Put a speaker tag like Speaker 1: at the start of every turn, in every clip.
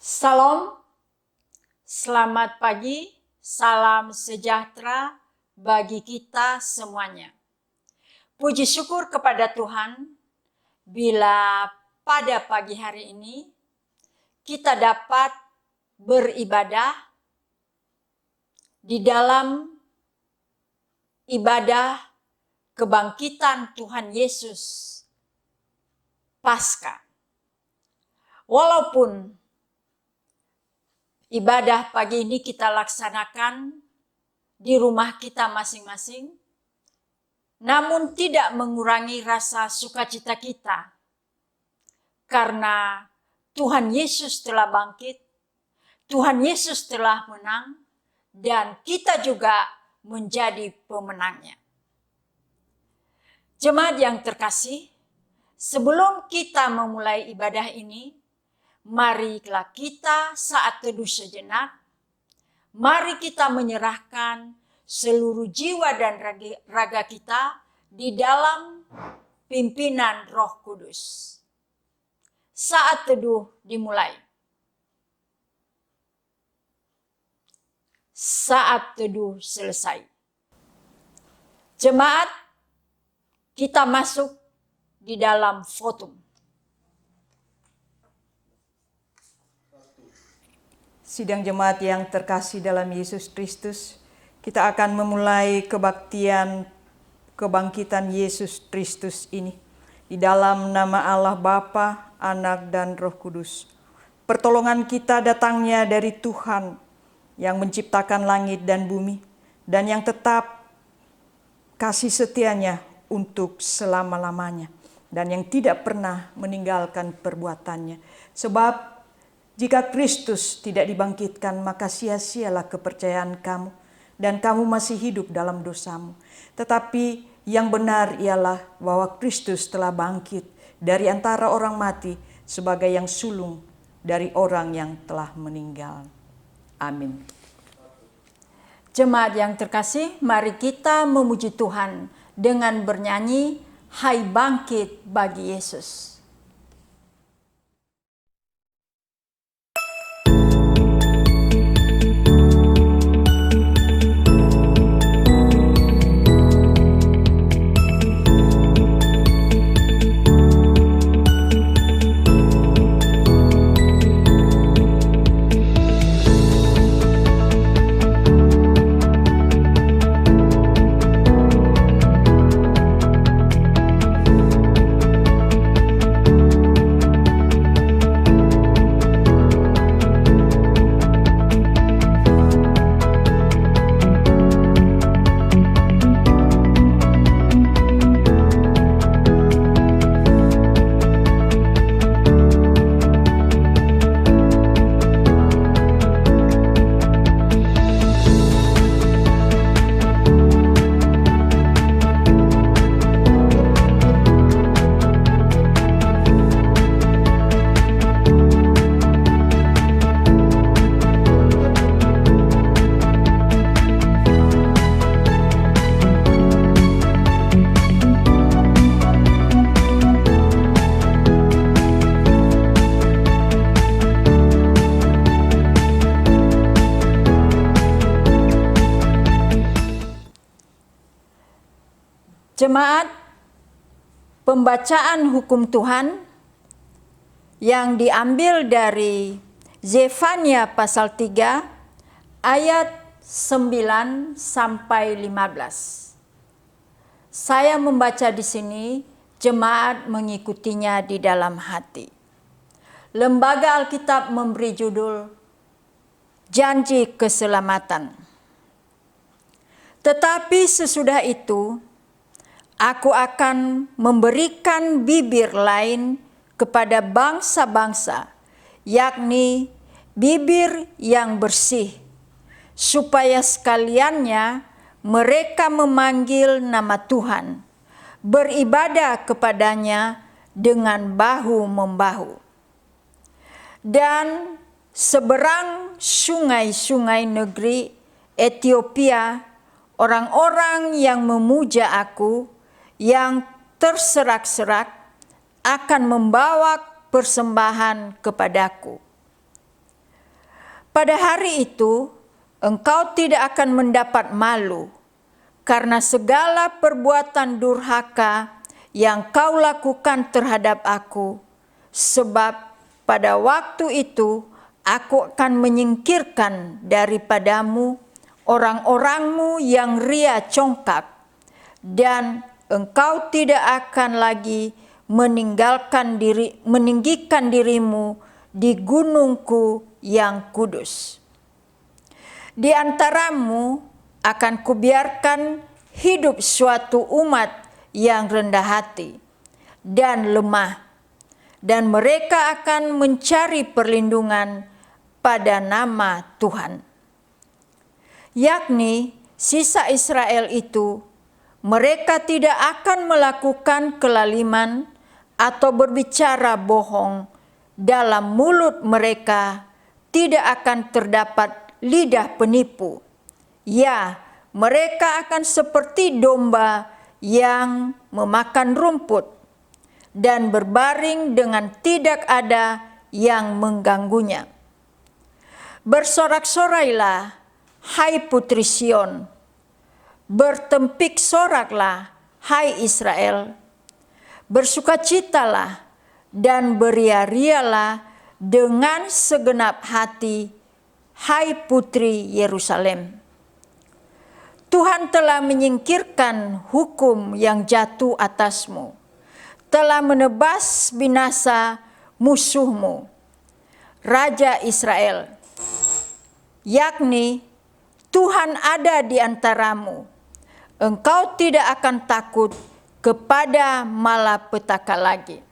Speaker 1: Salam, selamat pagi, salam sejahtera bagi kita semuanya. Puji syukur kepada Tuhan bila pada pagi hari ini kita dapat beribadah di dalam ibadah kebangkitan Tuhan Yesus Paskah. Walaupun ibadah pagi ini kita laksanakan di rumah kita masing-masing, namun tidak mengurangi rasa sukacita kita. Karena Tuhan Yesus telah bangkit, Tuhan Yesus telah menang, dan kita juga menjadi pemenangnya. Jemaat yang terkasih, sebelum kita memulai ibadah ini, marilah kita saat teduh sejenak, mari kita menyerahkan seluruh jiwa dan raga kita di dalam pimpinan Roh Kudus. Saat teduh dimulai. Saat teduh selesai. Jemaat, kita masuk di dalam fotum.
Speaker 2: Sidang jemaat yang terkasih dalam Yesus Kristus, kita akan memulai kebangkitan Yesus Kristus ini di dalam nama Allah Bapa, Anak, dan Roh Kudus. Pertolongan kita datangnya dari Tuhan yang menciptakan langit dan bumi dan yang tetap kasih setianya untuk selama-lamanya dan yang tidak pernah meninggalkan perbuatannya. Sebab jika Kristus tidak dibangkitkan, maka sia-sialah kepercayaan kamu, dan kamu masih hidup dalam dosamu. Tetapi yang benar ialah bahwa Kristus telah bangkit dari antara orang mati sebagai yang sulung dari orang yang telah meninggal. Amin.
Speaker 1: Jemaat yang terkasih, mari kita memuji Tuhan dengan bernyanyi, Hai bangkit bagi Yesus. Jemaat, pembacaan hukum Tuhan yang diambil dari Zefania pasal 3 ayat 9 sampai 15. Saya membaca di sini, jemaat mengikutinya di dalam hati. Lembaga Alkitab memberi judul Janji Keselamatan. Tetapi sesudah itu, Aku akan memberikan bibir lain kepada bangsa-bangsa, yakni bibir yang bersih, supaya sekaliannya mereka memanggil nama Tuhan, beribadah kepadanya dengan bahu-membahu. Dan seberang sungai-sungai negeri Ethiopia, orang-orang yang memuja aku, yang terserak-serak akan membawa persembahan kepadaku. Pada hari itu, engkau tidak akan mendapat malu karena segala perbuatan durhaka yang kau lakukan terhadap aku, sebab pada waktu itu aku akan menyingkirkan daripadamu orang-orangmu yang ria congkak, dan engkau tidak akan lagi meninggikan dirimu di gunungku yang kudus. Di antaramu akan kubiarkan hidup suatu umat yang rendah hati dan lemah, dan mereka akan mencari perlindungan pada nama Tuhan. Yakni sisa Israel itu, mereka tidak akan melakukan kelaliman atau berbicara bohong. Dalam mulut mereka tidak akan terdapat lidah penipu. Ya, mereka akan seperti domba yang memakan rumput dan berbaring dengan tidak ada yang mengganggunya. Bersorak-sorailah, hai putri Sion, bertempik soraklah, hai Israel, bersukacitalah dan beria-rialah dengan segenap hati, hai putri Yerusalem. Tuhan telah menyingkirkan hukum yang jatuh atasmu, telah menebas binasa musuhmu, Raja Israel, yakni Tuhan ada di antaramu. Engkau tidak akan takut kepada malapetaka lagi.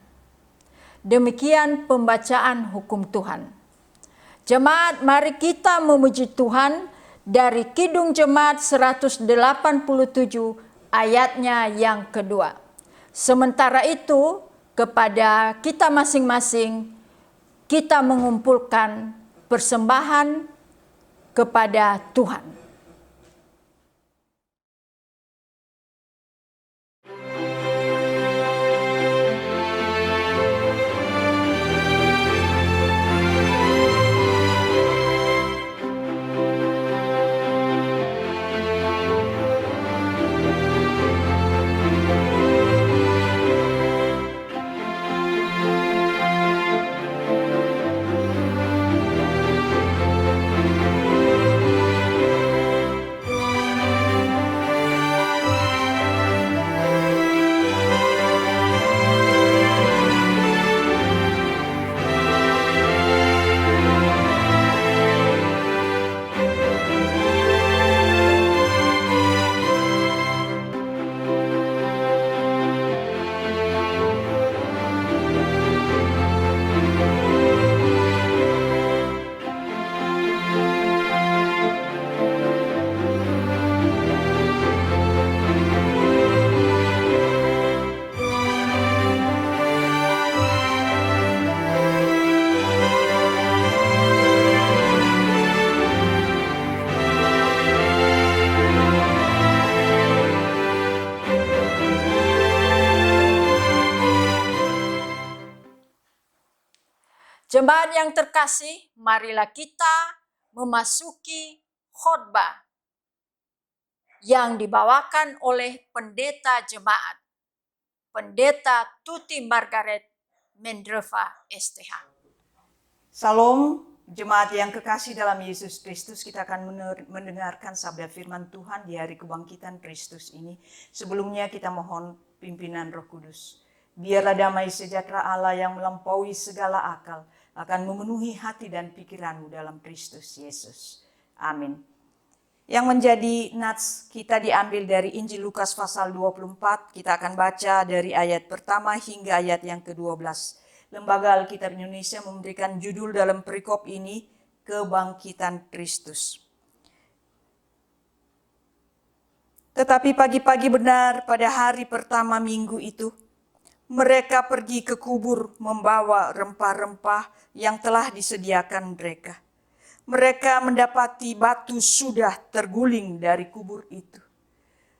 Speaker 1: Demikian pembacaan hukum Tuhan. Jemaat, mari kita memuji Tuhan dari Kidung Jemaat 187 ayatnya yang kedua. Sementara itu, kepada kita masing-masing, kita mengumpulkan persembahan kepada Tuhan. Jemaat yang terkasih, marilah kita memasuki khotbah yang dibawakan oleh pendeta jemaat, Pendeta Tuti Margaret Mendreva STH.
Speaker 2: Salam, jemaat yang kekasih dalam Yesus Kristus. Kita akan mendengarkan sabda firman Tuhan di hari kebangkitan Kristus ini. Sebelumnya kita mohon pimpinan Roh Kudus. Biarlah damai sejahtera Allah yang melampaui segala akal akan memenuhi hati dan pikiranmu dalam Kristus Yesus. Amin. Yang menjadi nats kita diambil dari Injil Lukas pasal 24. Kita akan baca dari ayat pertama hingga ayat yang ke-12. Lembaga Alkitab Indonesia memberikan judul dalam perikop ini, Kebangkitan Kristus. Tetapi pagi-pagi benar pada hari pertama minggu itu, mereka pergi ke kubur membawa rempah-rempah yang telah disediakan mereka. Mereka mendapati batu sudah terguling dari kubur itu.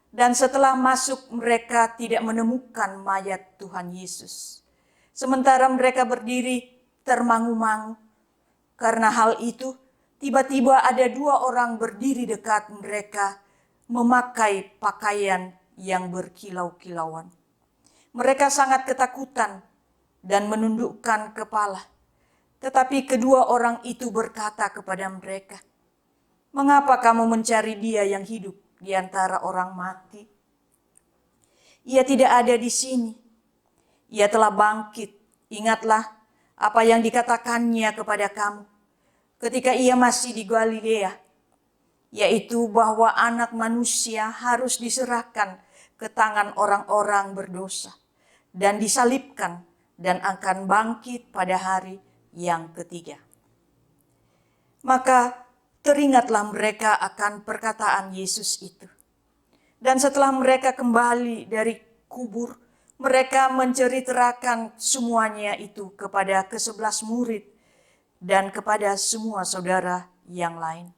Speaker 2: Dan setelah masuk mereka tidak menemukan mayat Tuhan Yesus. Sementara mereka berdiri termangu-mangu. Karena hal itu tiba-tiba ada 2 orang berdiri dekat mereka, memakai pakaian yang berkilau-kilauan. Mereka sangat ketakutan dan menundukkan kepala. Tetapi kedua orang itu berkata kepada mereka, "Mengapa kamu mencari Dia yang hidup di antara orang mati? Ia tidak ada di sini. Ia telah bangkit. Ingatlah apa yang dikatakannya kepada kamu ketika ia masih di Galilea, yaitu bahwa Anak Manusia harus diserahkan ke tangan orang-orang berdosa dan disalibkan dan akan bangkit pada hari yang ketiga." Maka teringatlah mereka akan perkataan Yesus itu. Dan setelah mereka kembali dari kubur, mereka menceritakan semuanya itu kepada ke-11 murid dan kepada semua saudara yang lain.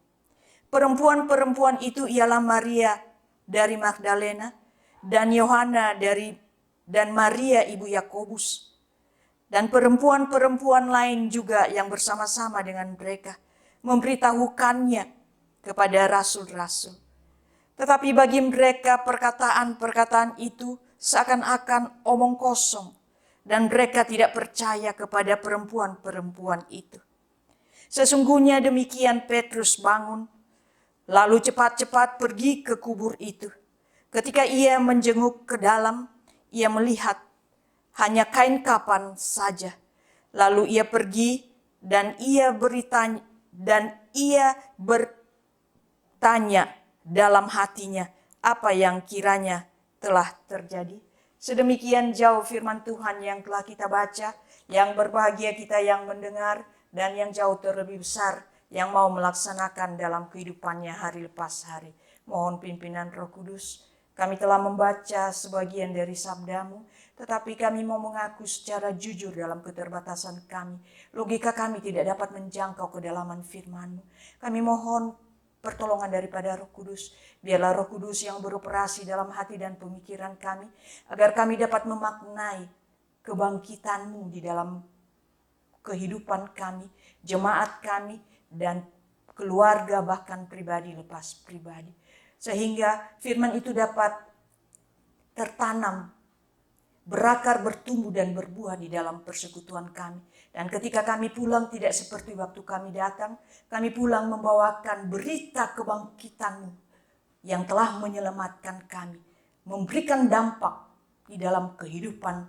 Speaker 2: Perempuan-perempuan itu ialah Maria dari Magdalena dan Yohana dan Maria ibu Yakobus, dan perempuan-perempuan lain juga yang bersama-sama dengan mereka memberitahukannya kepada rasul-rasul. Tetapi bagi mereka perkataan-perkataan itu seakan-akan omong kosong, dan mereka tidak percaya kepada perempuan-perempuan itu. Sesungguhnya demikian Petrus bangun, lalu cepat-cepat pergi ke kubur itu. Ketika ia menjenguk ke dalam, ia melihat hanya kain kapan saja. Lalu ia pergi dan ia bertanya dalam hatinya apa yang kiranya telah terjadi. Sedemikian jauh firman Tuhan yang telah kita baca, yang berbahagia kita yang mendengar, dan yang jauh terlebih besar yang mau melaksanakan dalam kehidupannya hari lepas hari. Mohon pimpinan Roh Kudus. Kami telah membaca sebagian dari sabdamu, tetapi kami mau mengaku secara jujur dalam keterbatasan kami. Logika kami tidak dapat menjangkau kedalaman firman-Mu. Kami mohon pertolongan daripada Roh Kudus. Biarlah Roh Kudus yang beroperasi dalam hati dan pemikiran kami, agar kami dapat memaknai kebangkitan-Mu di dalam kehidupan kami, jemaat kami, dan keluarga, bahkan pribadi lepas pribadi. Sehingga firman itu dapat tertanam, berakar, bertumbuh, dan berbuah di dalam persekutuan kami. Dan ketika kami pulang tidak seperti waktu kami datang, kami pulang membawakan berita kebangkitan-Mu yang telah menyelamatkan kami, memberikan dampak di dalam kehidupan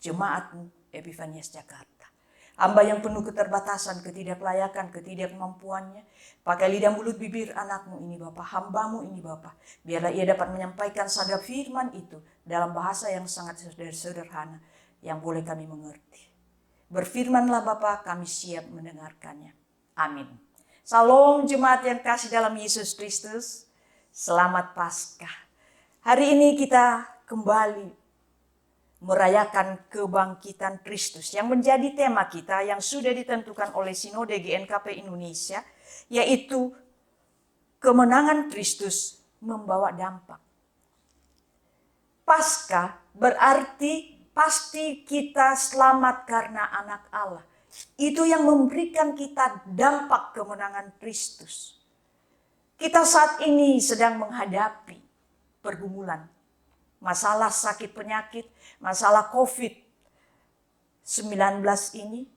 Speaker 2: jemaat-Mu Epifanias Jakarta. Hamba yang penuh keterbatasan, ketidaklayakan, ketidakmampuannya, pakai lidah mulut bibir anak-Mu ini Bapa, hamba-Mu ini Bapa. Biarlah ia dapat menyampaikan sabda firman itu dalam bahasa yang sangat sederhana, yang boleh kami mengerti. Berfirmanlah Bapa, kami siap mendengarkannya. Amin. Salam jemaat yang kasih dalam Yesus Kristus. Selamat Paskah. Hari ini kita kembali merayakan kebangkitan Kristus yang menjadi tema kita yang sudah ditentukan oleh Sinode GNKP Indonesia, yaitu kemenangan Kristus membawa dampak. Paskah berarti pasti kita selamat karena anak Allah. Itu yang memberikan kita dampak kemenangan Kristus. Kita saat ini sedang menghadapi pergumulan, masalah sakit penyakit, masalah COVID-19 ini,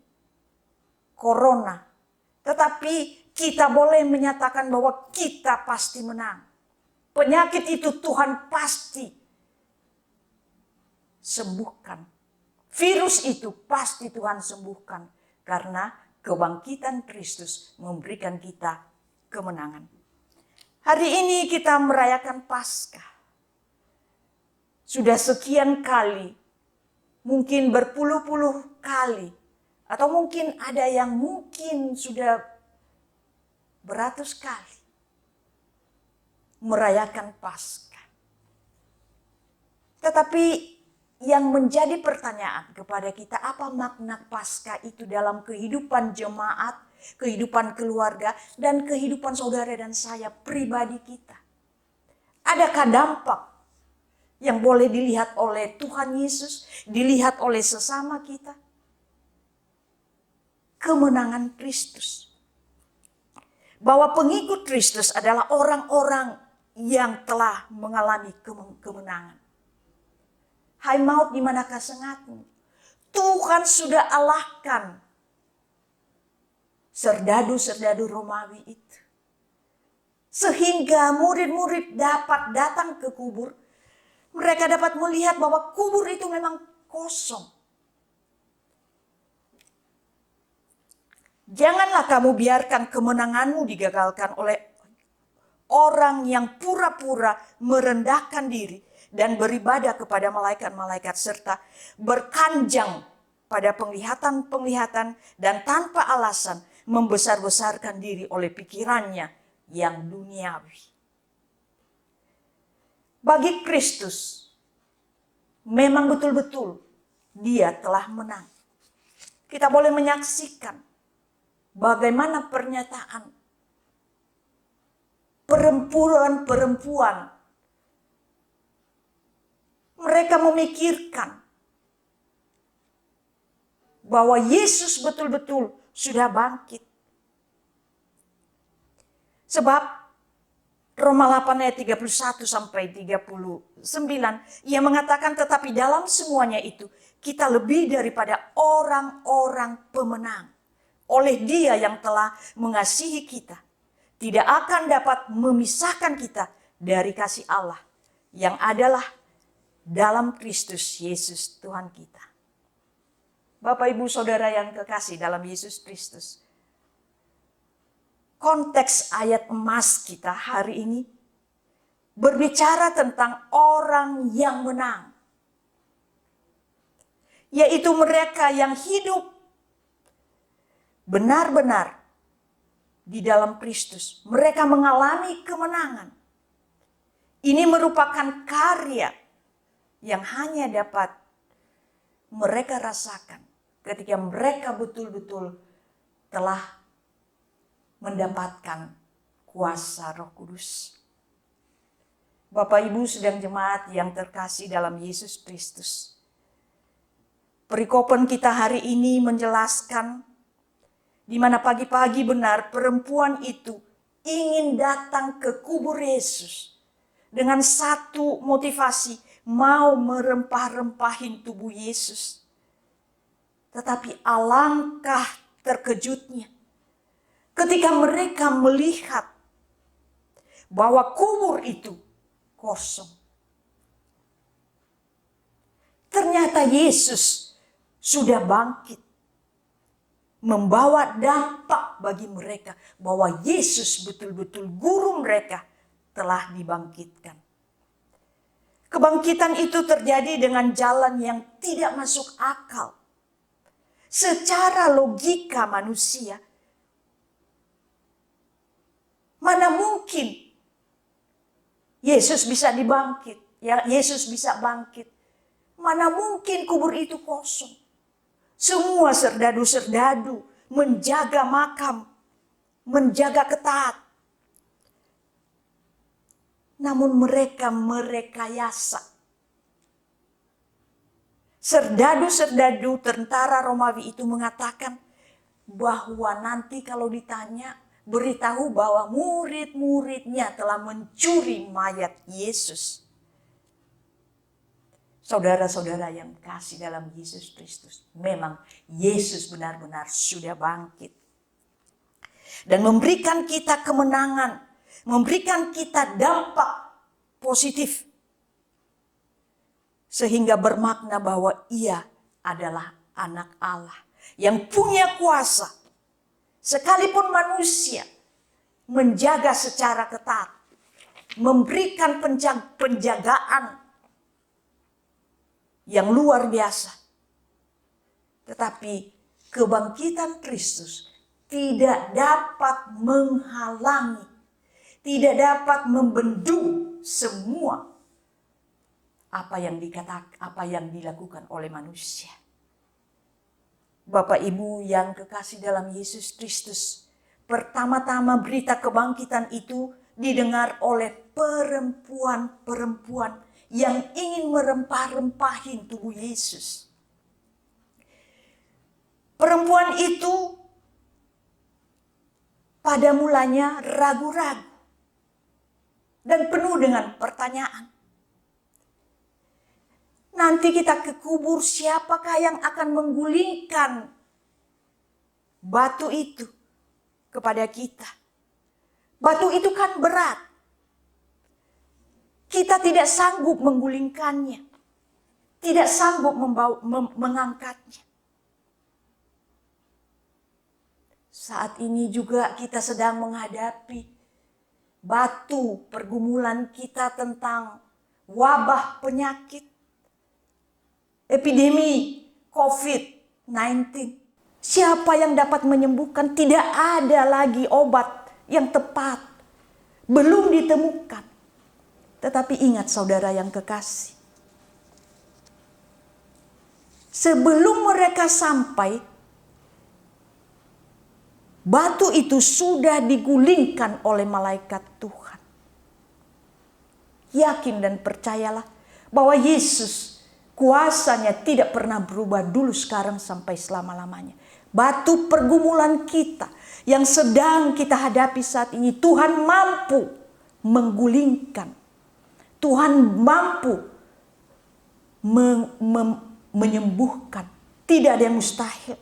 Speaker 2: corona. Tetapi kita boleh menyatakan bahwa kita pasti menang. Penyakit itu Tuhan pasti sembuhkan. Virus itu pasti Tuhan sembuhkan. Karena kebangkitan Kristus memberikan kita kemenangan. Hari ini kita merayakan Paskah. Sudah sekian kali, mungkin berpuluh-puluh kali, atau mungkin ada yang mungkin sudah beratus kali merayakan Paskah. Tetapi yang menjadi pertanyaan kepada kita, apa makna Paskah itu dalam kehidupan jemaat, kehidupan keluarga, dan kehidupan saudara dan saya pribadi kita? Adakah dampak yang boleh dilihat oleh Tuhan Yesus, dilihat oleh sesama kita? Kemenangan Kristus. bahwa pengikut Kristus adalah orang-orang yang telah mengalami kemenangan. Hai maut, di manakah sengatmu? Tuhan sudah alahkan serdadu-serdadu Romawi itu. Sehingga murid-murid dapat datang ke kubur. Mereka dapat melihat bahwa kubur itu memang kosong. Janganlah kamu biarkan kemenanganmu digagalkan oleh orang yang pura-pura merendahkan diri dan beribadah kepada malaikat-malaikat serta berkanjang pada penglihatan-penglihatan dan tanpa alasan membesar-besarkan diri oleh pikirannya yang duniawi. Bagi Kristus, memang betul-betul dia telah menang. Kita boleh menyaksikan bagaimana pernyataan perempuan-perempuan. Mereka memikirkan bahwa Yesus betul-betul sudah bangkit. Sebab Roma 8 ayat 31 sampai 39, ia mengatakan tetapi dalam semuanya itu kita lebih daripada orang-orang pemenang. Oleh Dia yang telah mengasihi kita, tidak akan dapat memisahkan kita dari kasih Allah yang adalah dalam Kristus Yesus Tuhan kita. Bapak, Ibu, Saudara yang kekasih dalam Yesus Kristus, konteks ayat emas kita hari ini berbicara tentang orang yang menang, yaitu mereka yang hidup benar-benar di dalam Kristus. Mereka mengalami kemenangan. Ini merupakan karya yang hanya dapat mereka rasakan ketika mereka betul-betul telah mendapatkan kuasa Roh Kudus. Bapak, Ibu, sedang jemaat yang terkasih dalam Yesus Kristus, perikopan kita hari ini menjelaskan di mana pagi-pagi benar perempuan itu ingin datang ke kubur Yesus dengan satu motivasi, mau merempah-rempahin tubuh Yesus. Tetapi alangkah terkejutnya ketika mereka melihat bahwa kubur itu kosong. Ternyata Yesus sudah bangkit. Membawa dampak bagi mereka bahwa Yesus betul-betul guru mereka telah dibangkitkan. Kebangkitan itu terjadi dengan jalan yang tidak masuk akal. Secara logika manusia, mana mungkin Yesus bisa dibangkit, ya Yesus bisa bangkit. Mana mungkin kubur itu kosong. Semua serdadu-serdadu menjaga makam, menjaga ketat. Namun mereka merekayasa. Serdadu-serdadu tentara Romawi itu mengatakan bahwa nanti kalau ditanya, beritahu bahwa murid-muridnya telah mencuri mayat Yesus. Saudara-saudara yang kasih dalam Yesus Kristus, memang Yesus benar-benar sudah bangkit. Dan memberikan kita kemenangan, memberikan kita dampak positif. Sehingga bermakna bahwa Ia adalah anak Allah yang punya kuasa. Sekalipun manusia menjaga secara ketat, memberikan penjagaan yang luar biasa. Tetapi kebangkitan Kristus tidak dapat menghalangi, tidak dapat membendung semua apa yang dilakukan oleh manusia. Bapak, Ibu yang kekasih dalam Yesus Kristus, pertama-tama berita kebangkitan itu didengar oleh perempuan-perempuan yang ingin merempah-rempahin tubuh Yesus. Perempuan itu pada mulanya ragu-ragu dan penuh dengan pertanyaan. Nanti kita ke kubur, siapakah yang akan menggulingkan batu itu kepada kita? Batu itu kan berat. Kita tidak sanggup menggulingkannya. Tidak sanggup mengangkatnya. Saat ini juga kita sedang menghadapi batu pergumulan kita tentang wabah penyakit, epidemi COVID-19. Siapa yang dapat menyembuhkan? Tidak ada lagi obat yang tepat. Belum ditemukan. Tetapi ingat saudara yang kekasih. Sebelum mereka sampai, batu itu sudah digulingkan oleh malaikat Tuhan. Yakin dan percayalah bahwa Yesus kuasanya tidak pernah berubah dulu, sekarang, sampai selama-lamanya. Batu pergumulan kita yang sedang kita hadapi saat ini, Tuhan mampu menggulingkan. Tuhan mampu menyembuhkan. Tidak ada yang mustahil.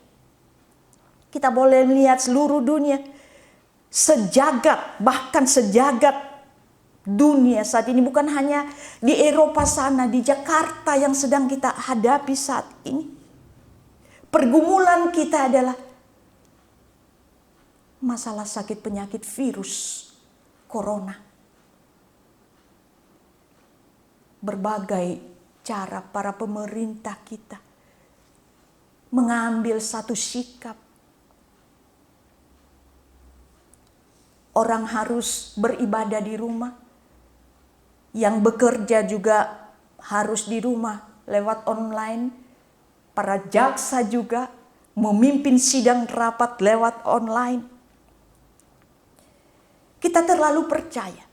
Speaker 2: Kita boleh melihat seluruh dunia, sejagat, bahkan sejagat dunia saat ini, bukan hanya di Eropa sana, di Jakarta yang sedang kita hadapi saat ini. Pergumulan kita adalah masalah sakit penyakit virus corona. Berbagai cara para pemerintah kita mengambil satu sikap. Orang harus beribadah di rumah. Yang bekerja juga harus di rumah lewat online. Para jaksa juga memimpin sidang rapat lewat online. Kita terlalu percaya.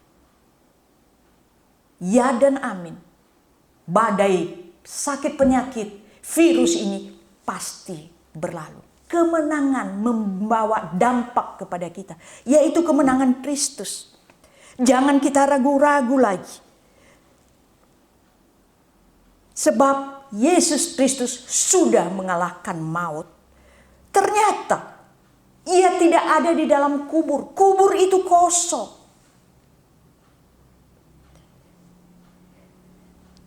Speaker 2: Ya dan amin. Badai sakit penyakit virus ini pasti berlalu. Kemenangan membawa dampak kepada kita, yaitu kemenangan Kristus. Jangan kita ragu-ragu lagi. Sebab Yesus Kristus sudah mengalahkan maut. Ternyata ia tidak ada di dalam kubur. Kubur itu kosong.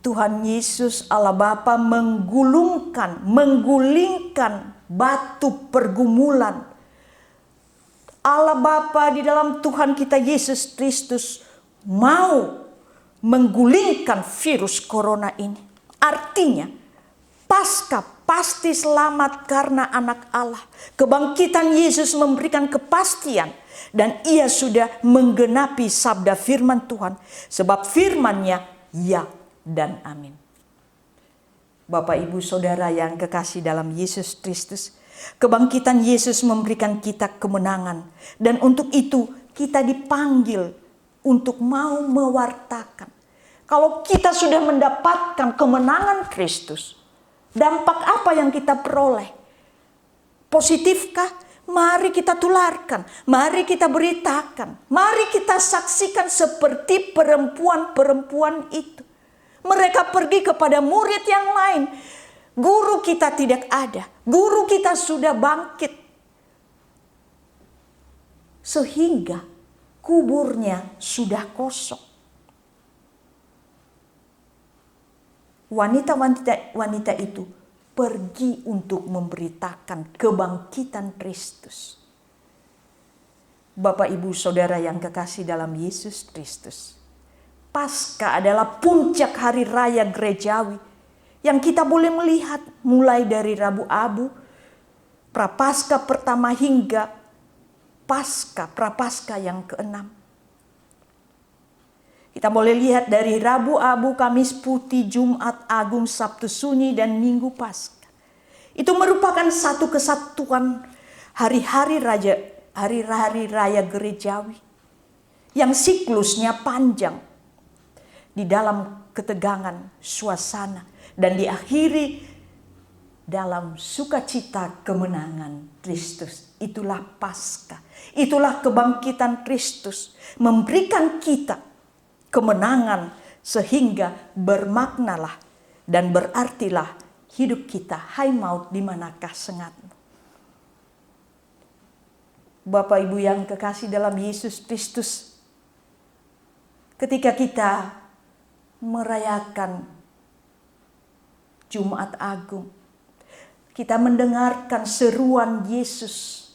Speaker 2: Tuhan Yesus Allah Bapa menggulingkan batu pergumulan. Allah Bapa di dalam Tuhan kita Yesus Kristus mau menggulingkan virus corona ini. Artinya, Paskah pasti selamat karena anak Allah. Kebangkitan Yesus memberikan kepastian. Dan ia sudah menggenapi sabda firman Tuhan. Sebab firman-Nya ya dan amin. Bapak, Ibu, Saudara yang kekasih dalam Yesus Kristus. Kebangkitan Yesus memberikan kita kemenangan. Dan untuk itu kita dipanggil untuk mau mewartakan. Kalau kita sudah mendapatkan kemenangan Kristus, dampak apa yang kita peroleh? Positifkah? Mari kita tularkan, mari kita beritakan, mari kita saksikan seperti perempuan-perempuan itu. Mereka pergi kepada murid yang lain. Guru kita tidak ada, guru kita sudah bangkit. Sehingga kuburnya sudah kosong. Wanita-wanita itu pergi untuk memberitakan kebangkitan Kristus. Bapak, Ibu, Saudara yang kekasih dalam Yesus Kristus. Paskah adalah puncak hari raya gerejawi yang kita boleh melihat mulai dari Rabu Abu, Prapaskah pertama hingga Prapaskah yang ke-6. Kita boleh lihat dari Rabu Abu, Kamis Putih, Jumat Agung, Sabtu Sunyi, dan Minggu Paskah. Itu merupakan satu kesatuan hari-hari raya gerejawi yang siklusnya panjang di dalam ketegangan suasana dan diakhiri dalam sukacita kemenangan Kristus. Itulah Paskah, itulah kebangkitan Kristus, memberikan kita kemenangan sehingga bermaknalah dan berartilah hidup kita. Hai maut, di manakah sengatmu? Bapak Ibu yang kekasih dalam Yesus Kristus, ketika kita merayakan Jumat Agung, kita mendengarkan seruan Yesus.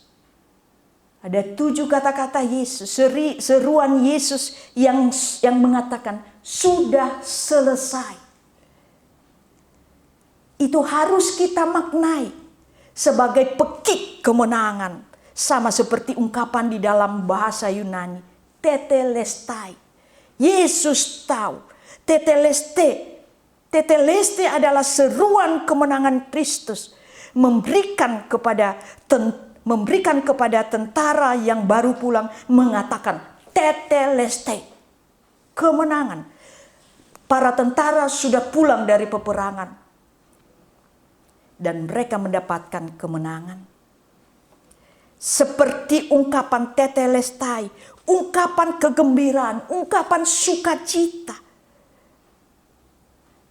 Speaker 2: Ada 7 kata-kata Yesus, seruan Yesus yang mengatakan sudah selesai. Itu harus kita maknai sebagai pekik kemenangan, sama seperti ungkapan di dalam bahasa Yunani, tetelestai. Yesus tahu, teteleste adalah seruan kemenangan Kristus, memberikan kepada tentara yang baru pulang, mengatakan teteleste, kemenangan. Para tentara sudah pulang dari peperangan dan mereka mendapatkan kemenangan. Seperti ungkapan tetelestai, ungkapan kegembiraan, ungkapan sukacita.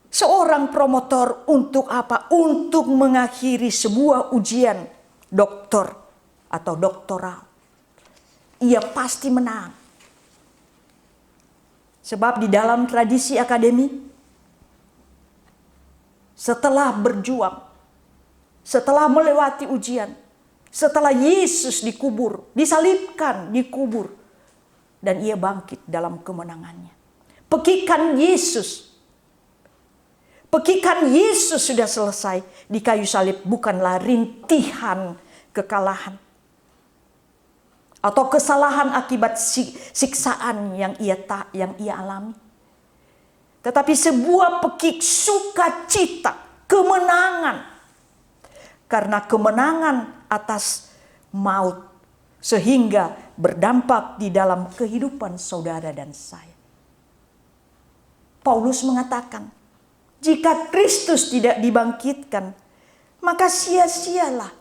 Speaker 2: Seorang promotor untuk apa? Untuk mengakhiri sebuah ujian doktor atau doktoral. Ia pasti menang. Sebab di dalam tradisi akademi, setelah berjuang, setelah melewati ujian, setelah Yesus dikubur, disalibkan, dikubur, dan ia bangkit dalam kemenangannya. Pekikan Yesus sudah selesai di kayu salib, bukanlah rintihan kekalahan atau kesalahan akibat siksaan yang ia alami, tetapi sebuah pekik sukacita, kemenangan, karena kemenangan atas maut sehingga berdampak di dalam kehidupan saudara dan saya. Paulus mengatakan, jika Kristus tidak dibangkitkan, maka sia-sialah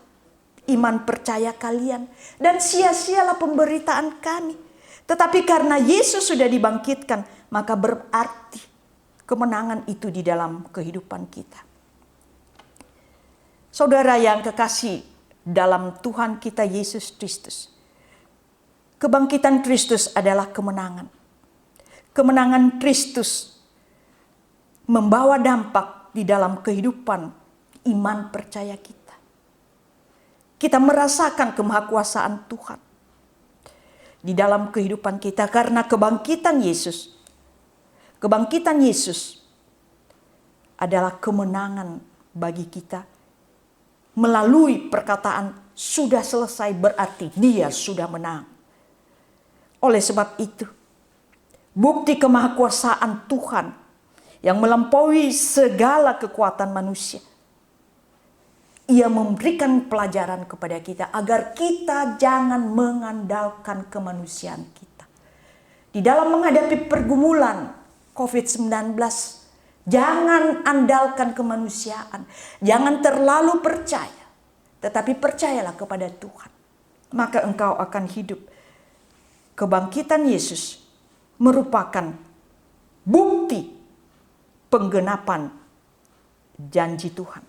Speaker 2: iman percaya kalian dan sia-sialah pemberitaan kami. Tetapi karena Yesus sudah dibangkitkan, maka berarti kemenangan itu di dalam kehidupan kita. Saudara yang kekasih dalam Tuhan kita Yesus Kristus, kebangkitan Kristus adalah kemenangan. Kemenangan Kristus membawa dampak di dalam kehidupan iman percaya kita. Kita merasakan kemahakuasaan Tuhan di dalam kehidupan kita karena kebangkitan Yesus. Kebangkitan Yesus adalah kemenangan bagi kita. Melalui perkataan sudah selesai berarti dia sudah menang. Oleh sebab itu, bukti kemahakuasaan Tuhan yang melampaui segala kekuatan manusia, ia memberikan pelajaran kepada kita agar kita jangan mengandalkan kemanusiaan kita. Di dalam menghadapi pergumulan COVID-19, jangan andalkan kemanusiaan. Jangan terlalu percaya. Tetapi percayalah kepada Tuhan. Maka engkau akan hidup. Kebangkitan Yesus merupakan bukti penggenapan janji Tuhan.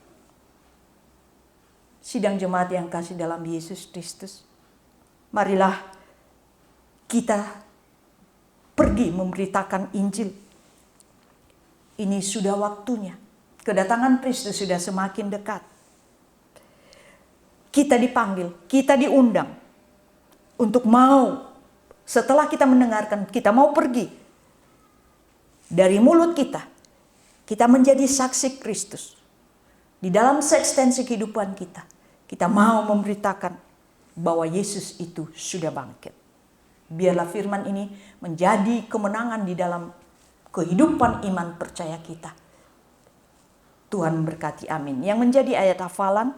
Speaker 2: Sidang jemaat yang kasih dalam Yesus Kristus, marilah kita pergi memberitakan Injil. Ini sudah waktunya. Kedatangan Kristus sudah semakin dekat. Kita dipanggil, kita diundang untuk mau, setelah kita mendengarkan, kita mau pergi. Dari mulut kita menjadi saksi Kristus. Di dalam eksistensi kehidupan kita mau memberitakan bahwa Yesus itu sudah bangkit. Biarlah firman ini menjadi kemenangan di dalam kehidupan iman percaya kita. Tuhan memberkati, amin. Yang menjadi ayat hafalan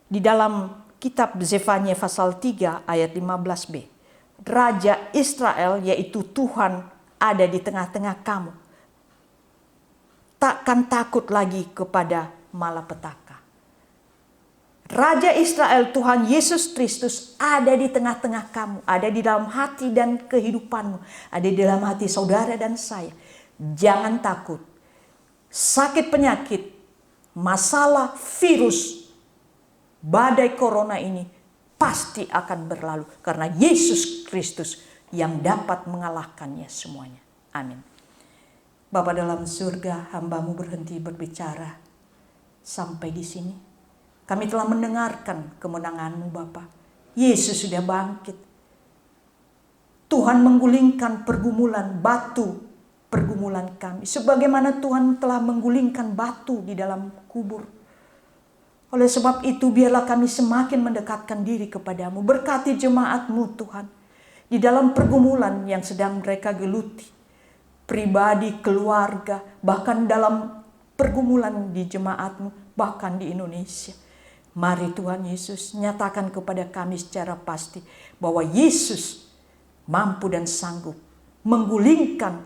Speaker 2: di dalam kitab Zefanya pasal 3 ayat 15b. Raja Israel yaitu Tuhan ada di tengah-tengah kamu. Takkan takut lagi kepada malapetaka. Raja Israel, Tuhan Yesus Kristus ada di tengah-tengah kamu, ada di dalam hati dan kehidupanmu, ada di dalam hati saudara dan saya. Jangan takut. Sakit penyakit, masalah, virus, badai corona ini pasti akan berlalu karena Yesus Kristus yang dapat mengalahkannya semuanya. Amin. Bapa dalam surga, hamba-Mu berhenti berbicara sampai di sini. Kami telah mendengarkan kemenangan-Mu Bapa. Yesus sudah bangkit. Tuhan menggulingkan pergumulan batu, pergumulan kami. Sebagaimana Tuhan telah menggulingkan batu di dalam kubur. Oleh sebab itu biarlah kami semakin mendekatkan diri kepadamu. Berkati jemaat-Mu Tuhan. Di dalam pergumulan yang sedang mereka geluti. Pribadi, keluarga, bahkan dalam pergumulan di jemaat-Mu, bahkan di Indonesia. Mari Tuhan Yesus nyatakan kepada kami secara pasti bahwa Yesus mampu dan sanggup menggulingkan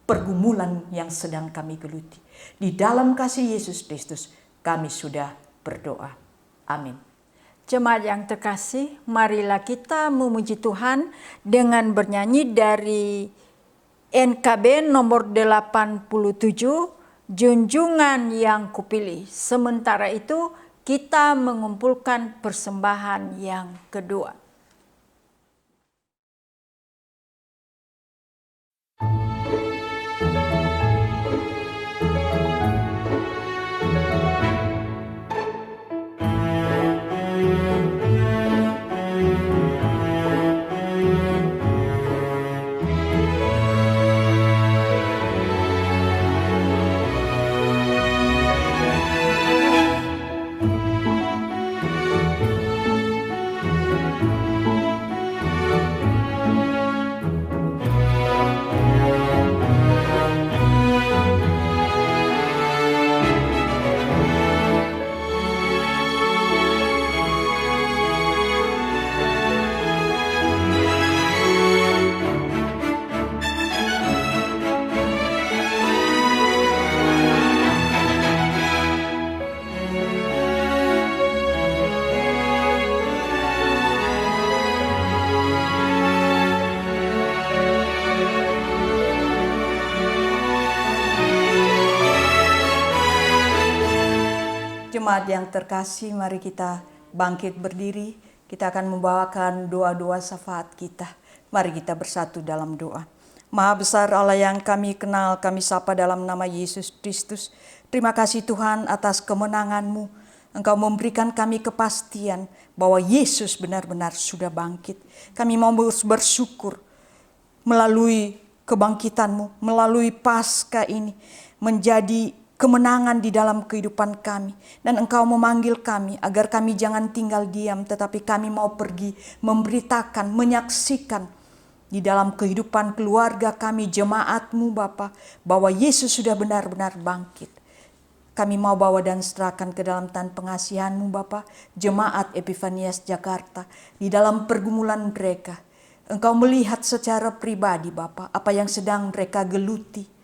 Speaker 2: pergumulan yang sedang kami geluti. Di dalam kasih Yesus Kristus kami sudah berdoa. Amin.
Speaker 1: Jemaat yang terkasih, marilah kita memuji Tuhan dengan bernyanyi dari NKB nomor 87, Junjungan yang Kupilih. Sementara itu kita mengumpulkan persembahan yang kedua.
Speaker 2: Jemaat yang terkasih, mari kita bangkit berdiri. Kita akan membawakan doa-doa syafaat kita. Mari kita bersatu dalam doa. Maha besar Allah yang kami kenal, kami sapa dalam nama Yesus Kristus. Terima kasih Tuhan atas kemenangan-Mu. Engkau memberikan kami kepastian bahwa Yesus benar-benar sudah bangkit. Kami mau bersyukur melalui kebangkitan-Mu, melalui Paskah ini menjadi kemenangan di dalam kehidupan kami. Dan Engkau memanggil kami agar kami jangan tinggal diam, tetapi kami mau pergi memberitakan, menyaksikan di dalam kehidupan keluarga kami, jemaat-Mu Bapa, bahwa Yesus sudah benar-benar bangkit. Kami mau bawa dan serahkan ke dalam tangan pengasihan-Mu Bapa, jemaat Epifanias Jakarta, di dalam pergumulan mereka. Engkau melihat secara pribadi Bapa, apa yang sedang mereka geluti.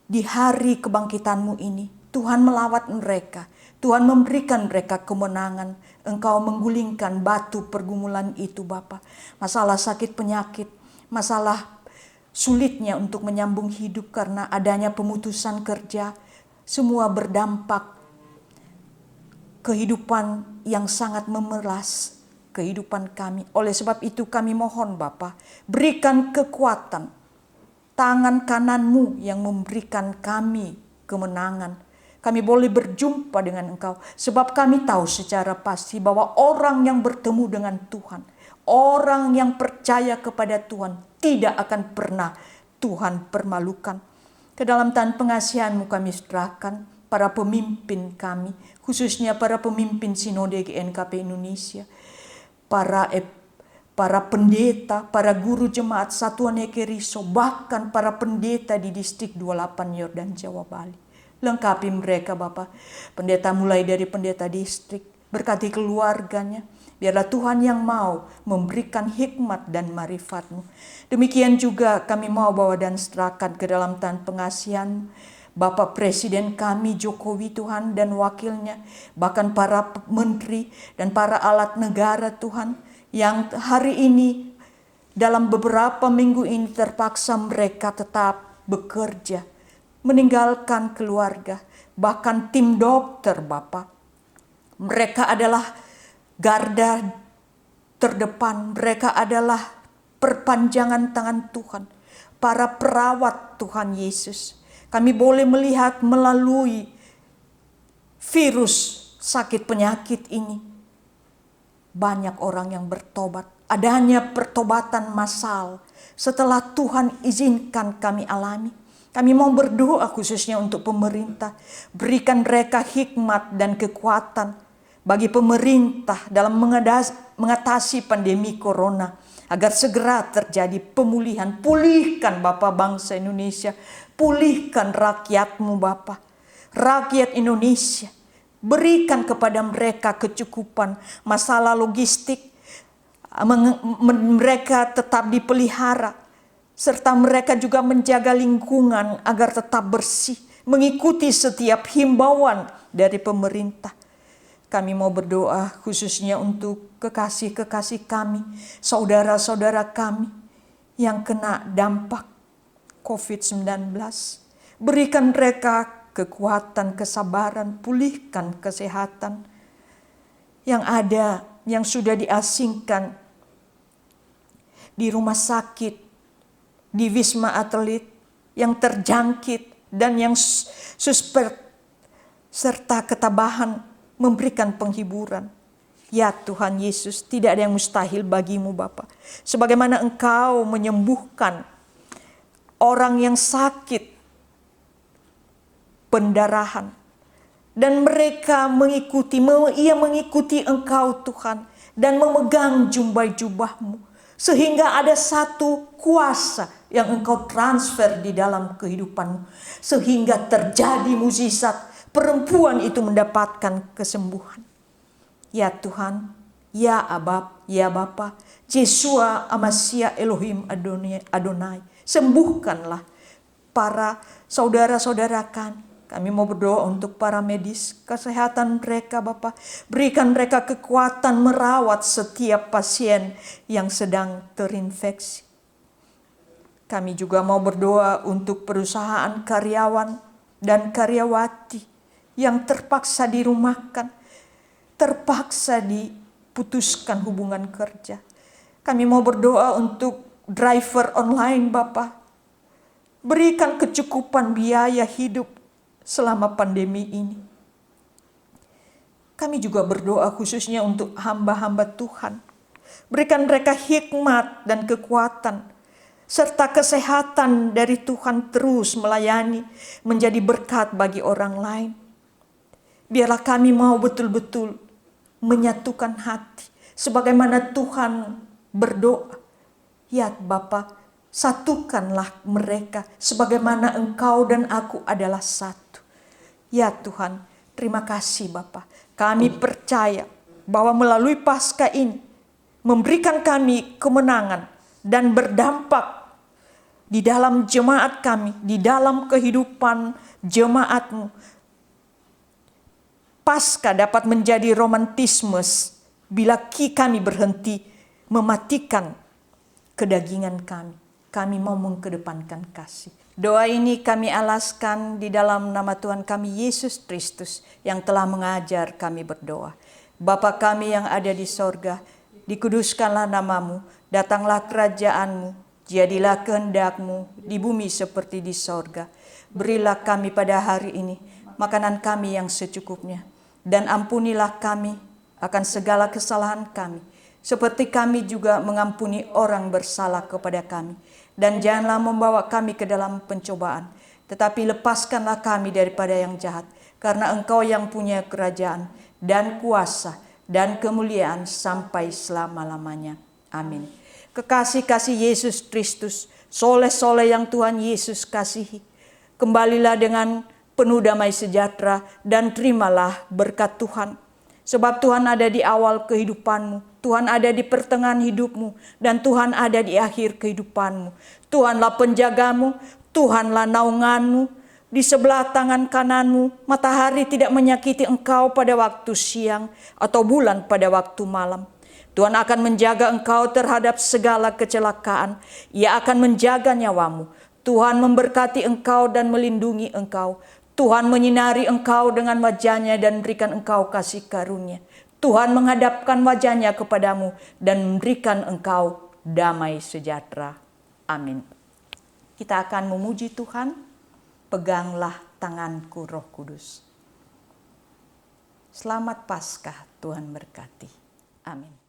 Speaker 2: Di hari kebangkitan-Mu ini, Tuhan melawat mereka. Tuhan memberikan mereka kemenangan. Engkau menggulingkan batu pergumulan itu Bapa. Masalah sakit penyakit, masalah sulitnya untuk menyambung hidup karena adanya pemutusan kerja. Semua berdampak kehidupan yang sangat memeras kehidupan kami. Oleh sebab itu kami mohon Bapa, berikan kekuatan. Tangan kanan-Mu yang memberikan kami kemenangan. Kami boleh berjumpa dengan Engkau. Sebab kami tahu secara pasti bahwa orang yang bertemu dengan Tuhan, orang yang percaya kepada Tuhan, tidak akan pernah Tuhan permalukan. Ke dalam tangan pengasihan-Mu kami serahkan para pemimpin kami, khususnya para pemimpin Sinode GNKP Indonesia, para pendeta, para guru jemaat Satuan Ekeriso, bahkan para pendeta di distrik 28 Yordan Jawa Bali. Lengkapi mereka Bapa. Pendeta mulai dari pendeta distrik, berkati keluarganya. Biarlah Tuhan yang mau memberikan hikmat dan marifat-Mu. Demikian juga kami mau bawa dan serahkan ke dalam tangan pengasihan Bapak Presiden kami Jokowi Tuhan dan wakilnya, bahkan para menteri dan para alat negara Tuhan, yang hari ini dalam beberapa minggu ini terpaksa mereka tetap bekerja, meninggalkan keluarga, bahkan tim dokter Bapak. Mereka adalah garda terdepan, mereka adalah perpanjangan tangan Tuhan, para perawat Tuhan Yesus. Kami boleh melihat melalui virus sakit penyakit ini, banyak orang yang bertobat. Adanya pertobatan massal setelah Tuhan izinkan kami alami. Kami mau berdoa khususnya untuk pemerintah. Berikan mereka hikmat dan kekuatan bagi pemerintah dalam mengatasi pandemi corona, agar segera terjadi pemulihan. Pulihkan Bapak bangsa Indonesia, pulihkan rakyatmu Bapak, rakyat Indonesia. Berikan kepada mereka kecukupan masalah logistik, mereka tetap dipelihara, serta mereka juga menjaga lingkungan agar tetap bersih, mengikuti setiap himbauan dari pemerintah. Kami mau berdoa khususnya untuk kekasih-kekasih kami, saudara-saudara kami yang kena dampak COVID-19. Berikan mereka kekuatan, kesabaran, pulihkan kesehatan yang ada, yang sudah diasingkan di rumah sakit, di Wisma Atlet, yang terjangkit dan yang suspek, serta ketabahan, memberikan penghiburan. Ya Tuhan Yesus, tidak ada yang mustahil bagimu Bapa. Sebagaimana Engkau menyembuhkan orang yang sakit pendarahan, dan mereka mengikuti Engkau Tuhan, dan memegang jubah-jubahmu, sehingga ada satu kuasa yang Engkau transfer di dalam kehidupanmu, sehingga terjadi mukjizat. Perempuan itu mendapatkan kesembuhan. Ya Tuhan, ya Abba, ya Bapa, Yeshua Amasia Elohim Adonai, sembuhkanlah para saudara-saudara kami. Kami mau berdoa untuk para medis, kesehatan mereka Bapa. Berikan mereka kekuatan merawat setiap pasien yang sedang terinfeksi. Kami juga mau berdoa untuk perusahaan, karyawan dan karyawati yang terpaksa dirumahkan, terpaksa diputuskan hubungan kerja. Kami mau berdoa untuk driver online Bapak. Berikan kecukupan biaya hidup selama pandemi ini. Kami juga berdoa khususnya untuk hamba-hamba Tuhan. Berikan mereka hikmat dan kekuatan, serta kesehatan dari Tuhan, terus melayani, menjadi berkat bagi orang lain. Biarlah kami mau betul-betul menyatukan hati, sebagaimana Tuhan berdoa. Ya Bapa, satukanlah mereka, sebagaimana Engkau dan aku adalah satu. Ya Tuhan, terima kasih Bapa. Kami percaya bahwa melalui Paskah ini, memberikan kami kemenangan dan berdampak di dalam jemaat kami, di dalam kehidupan jemaat-Mu. Paskah dapat menjadi romantisme bila kami berhenti mematikan kedagingan kami. Kami mau mengedepankan kasih. Doa ini kami alaskan di dalam nama Tuhan kami Yesus Kristus yang telah mengajar kami berdoa. Bapa kami yang ada di sorga, dikuduskanlah namamu, datanglah kerajaan-Mu, jadilah kehendak-Mu di bumi seperti di sorga. Berilah kami pada hari ini makanan kami yang secukupnya, dan ampunilah kami akan segala kesalahan kami, seperti kami juga mengampuni orang bersalah kepada kami. Dan janganlah membawa kami ke dalam pencobaan, tetapi lepaskanlah kami daripada yang jahat. Karena Engkau yang punya kerajaan dan kuasa dan kemuliaan sampai selama-lamanya. Amin. Kekasih-kasih Yesus Kristus, soleh-soleh yang Tuhan Yesus kasihi, kembalilah dengan penuh damai sejahtera dan terimalah berkat Tuhan. Sebab Tuhan ada di awal kehidupanmu, Tuhan ada di pertengahan hidupmu, dan Tuhan ada di akhir kehidupanmu. Tuhanlah penjagamu, Tuhanlah naunganmu, di sebelah tangan kananmu, matahari tidak menyakiti engkau pada waktu siang, atau bulan pada waktu malam. Tuhan akan menjaga engkau terhadap segala kecelakaan. Ia akan menjaga nyawamu. Tuhan memberkati engkau dan melindungi engkau. Tuhan menyinari engkau dengan wajah-Nya dan berikan engkau kasih karunia. Tuhan menghadapkan wajah-Nya kepadamu dan memberikan engkau damai sejahtera. Amin. Kita akan memuji Tuhan. Peganglah tanganku, Roh Kudus. Selamat Paskah, Tuhan berkati. Amin.